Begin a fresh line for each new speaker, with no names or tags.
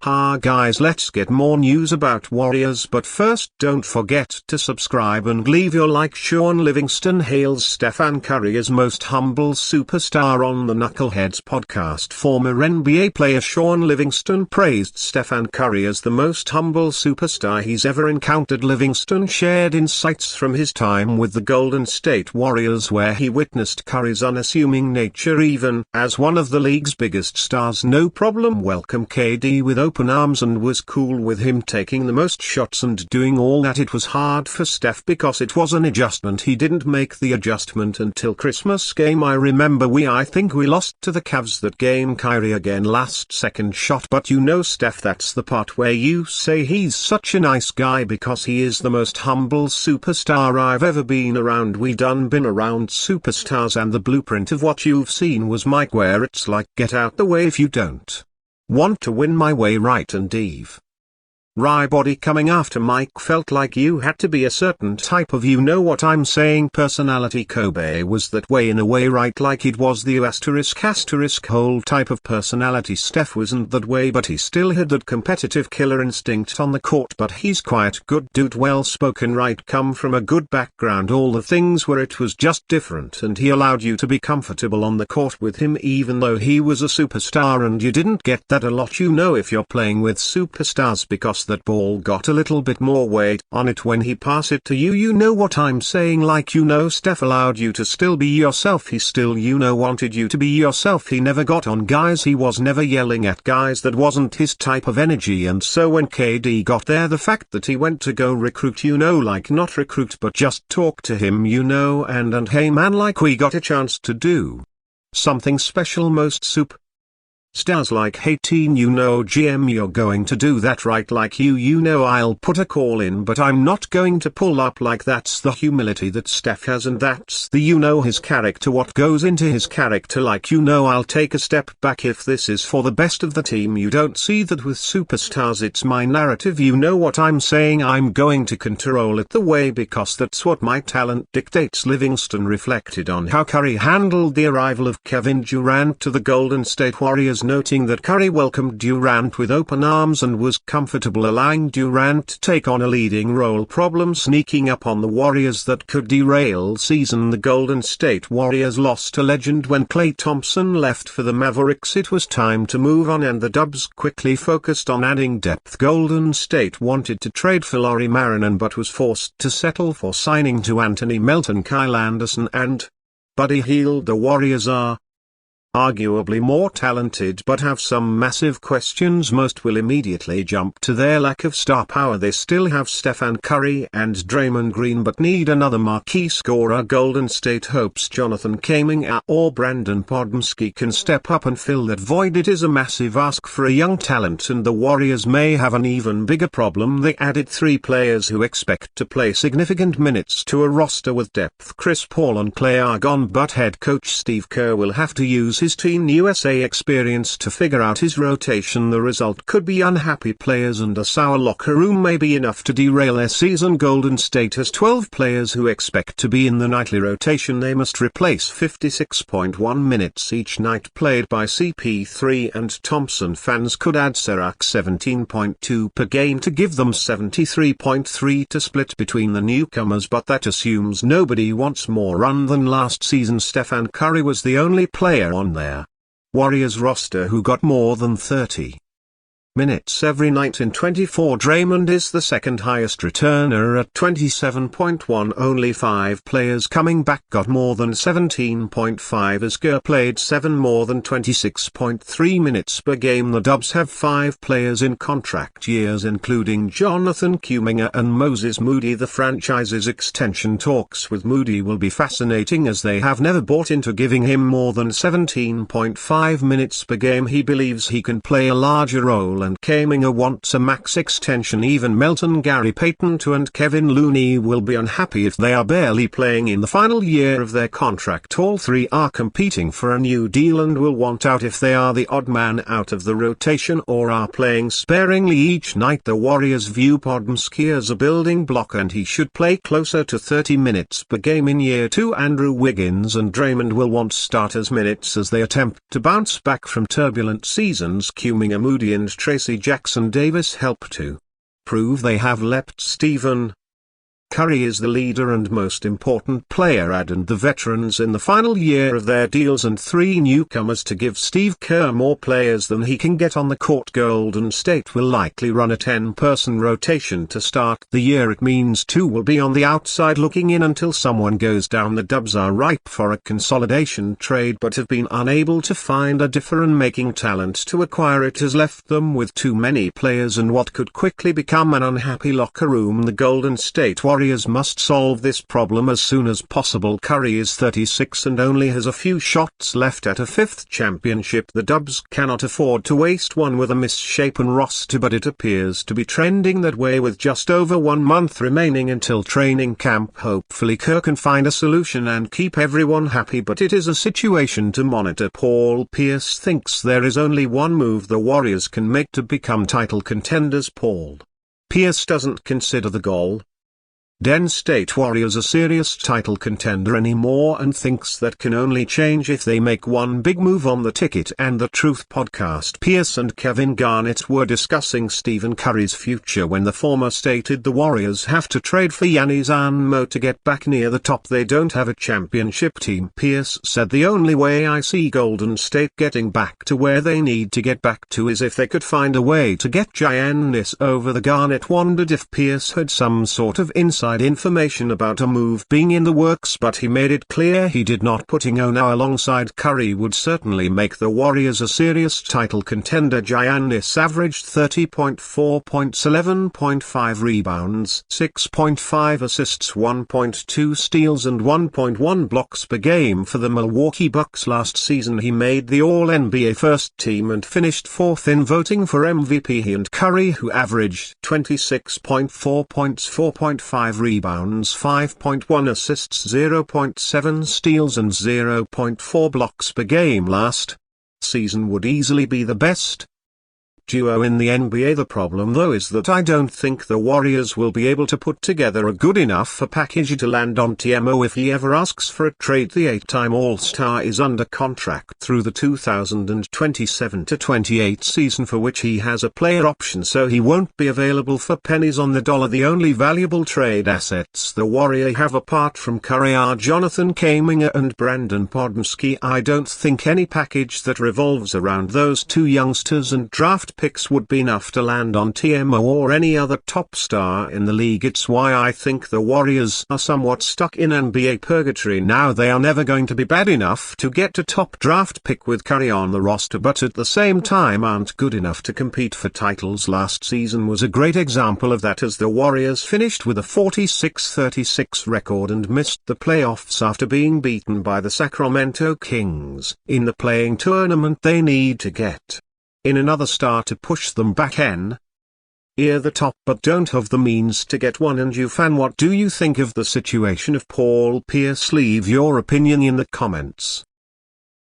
Ha guys, let's get more news about Warriors, but first don't forget to subscribe and leave your like. Sean Livingston hails Stephen Curry as most humble superstar on the Knuckleheads podcast. Former NBA player Sean Livingston praised Stephen Curry as the most humble superstar he's ever encountered. Livingston shared insights from his time with the Golden State Warriors, where he witnessed Curry's unassuming nature even as one of the league's biggest stars. No problem welcome KD with open arms and was cool with him taking the most shots and doing all that. It was hard for Steph because it was an adjustment. He didn't make the adjustment until Christmas game. I remember I think we lost to the Cavs that game. Kyrie again last second shot, but you know Steph, that's the part where you say he's such a nice guy because he is the most humble superstar I've ever been around. We done been around superstars and the blueprint of what you've seen was Mike, where it's like get out the way if you don't want to win my way, right? And Eve. Body coming after Mike felt like you had to be a certain type of, you know what I'm saying, personality. Kobe was that way in a way, right? Like it was the *** whole type of personality. Steph wasn't that way, but he still had that competitive killer instinct on the court. But he's quiet, good dude, well spoken, right? Come from a good background, all the things where it was just different, and he allowed you to be comfortable on the court with him even though he was a superstar, and you didn't get that a lot, you know, if you're playing with superstars, because that ball got a little bit more weight on it when he passed it to you. You know what I'm saying? Like, you know, Steph allowed you to still be yourself. He still, you know, wanted you to be yourself. He never got on guys. He was never yelling at guys. That wasn't his type of energy. And so when KD got there, the fact that he went to go recruit, you know, like not recruit but just talk to him, you know, and hey man, like we got a chance to do something special. Most stars like, hey teen, you know GM, you're going to do that right? Like you know I'll put a call in but I'm not going to pull up. Like that's the humility that Steph has, and that's the, you know, his character, what goes into his character. Like, you know, I'll take a step back if this is for the best of the team. You don't see that with superstars. It's my narrative, you know what I'm saying? I'm going to control it the way because that's what my talent dictates. Livingston reflected on how Curry handled the arrival of Kevin Durant to the Golden State Warriors, noting that Curry welcomed Durant with open arms and was comfortable allowing Durant to take on a leading role. Problem sneaking up on the Warriors that could derail season. The Golden State Warriors lost a legend when Klay Thompson left for the Mavericks. It was time to move on and the Dubs quickly focused on adding depth. Golden State wanted to trade for Lauri Markkanen but was forced to settle for signing to Anthony Melton, Kyle Anderson and Buddy Hield. The Warriors are arguably more talented but have some massive questions. Most will immediately jump to their lack of star power. They still have Stephen Curry and Draymond Green but need another marquee scorer. Golden State hopes Jonathan Kuminga or Brandon Podziemski can step up and fill that void. It is a massive ask for a young talent, and the Warriors may have an even bigger problem. They added 3 players who expect to play significant minutes to a roster with depth. Chris Paul and Klay are gone, but head coach Steve Kerr will have to use his Team USA experience to figure out his rotation. The result could be unhappy players and a sour locker room may be enough to derail their season. Golden State has 12 players who expect to be in the nightly rotation. They must replace 56.1 minutes each night played by CP3 and Thompson. Fans could add Serac 17.2 per game to give them 73.3 to split between the newcomers, but that assumes nobody wants more run than last season. Stephen Curry was the only player on their Warriors roster who got more than 30 minutes every night in 24. Draymond is the second highest returner at 27.1. Only 5 players coming back got more than 17.5 as Kerr played 7 more than 26.3 minutes per game. The Dubs have 5 players in contract years including Jonathan Kuminga and Moses Moody. The franchise's extension talks with Moody will be fascinating as they have never bought into giving him more than 17.5 minutes per game. He believes he can play a larger role and Kuminga wants a max extension. Even Melton, Gary Payton II and Kevin Looney will be unhappy if they are barely playing in the final year of their contract. All 3 are competing for a new deal and will want out if they are the odd man out of the rotation or are playing sparingly each night. The Warriors view Podziemski as a building block and he should play closer to 30 minutes per game in year 2. Andrew Wiggins and Draymond will want starters minutes as they attempt to bounce back from turbulent seasons. Kuminga, Moody and Trae Tracy Jackson Davis help to prove they have leapt Stephen Curry is the leader and most important player and the veterans in the final year of their deals and 3 newcomers to give Steve Kerr more players than he can get on the court. Golden State will likely run a 10-person rotation to start the year. It means 2 will be on the outside looking in until someone goes down. The Dubs are ripe for a consolidation trade but have been unable to find a difference-making talent to acquire. It has left them with too many players and what could quickly become an unhappy locker room. The Golden State Warriors must solve this problem as soon as possible. Curry is 36 and only has a few shots left at a 5th championship. The Dubs cannot afford to waste one with a misshapen roster, but it appears to be trending that way with just over 1 month remaining until training camp. Hopefully Kerr can find a solution and keep everyone happy, but it is a situation to monitor. Paul Pierce thinks there is only one move the Warriors can make to become title contenders. Paul Pierce doesn't consider the Golden State Warriors a serious title contender anymore and thinks that can only change if they make one big move on the ticket. And the Truth podcast, Pierce and Kevin Garnett were discussing Stephen Curry's future when the former stated the Warriors have to trade for Giannis Anmo to get back near the top. They don't have a championship team. Pierce said, the only way I see Golden State getting back to where they need to get back to is if they could find a way to get Giannis over. The Garnett wondered if Pierce had some sort of inside information about a move being in the works, but he made it clear he did not. Putting Ono alongside Curry would certainly make the Warriors a serious title contender. Giannis averaged 30.4 points, 11.5 rebounds, 6.5 assists, 1.2 steals and 1.1 blocks per game for the Milwaukee Bucks last season. He made the All-NBA first team and finished 4th in voting for MVP. He and Curry, who averaged 26.4 points, 4.5 rebounds, 5.1 assists, 0.7 steals and 0.4 blocks per game last season, would easily be the best duo in the NBA. The problem though is that I don't think the Warriors will be able to put together a good enough package to land on TMO if he ever asks for a trade. The 8-time All-Star is under contract through the 2027-28 season, for which he has a player option, so he won't be available for pennies on the dollar. The only valuable trade assets the Warriors have apart from Curry are Jonathan Kuminga and Brandon Podmski. I don't think any package that revolves around those 2 youngsters and draft picks would be enough to land on TMO or any other top star in the league. It's why I think the Warriors are somewhat stuck in NBA purgatory now. They are never going to be bad enough to get a top draft pick with Curry on the roster, but at the same time aren't good enough to compete for titles. Last season was a great example of that, as the Warriors finished with a 46-36 record and missed the playoffs after being beaten by the Sacramento Kings. In the playing tournament they need to get in another star to push them back near the top, but don't have the means to get one. And you fan, what do you think of the situation of Paul Pierce? Leave your opinion in the comments.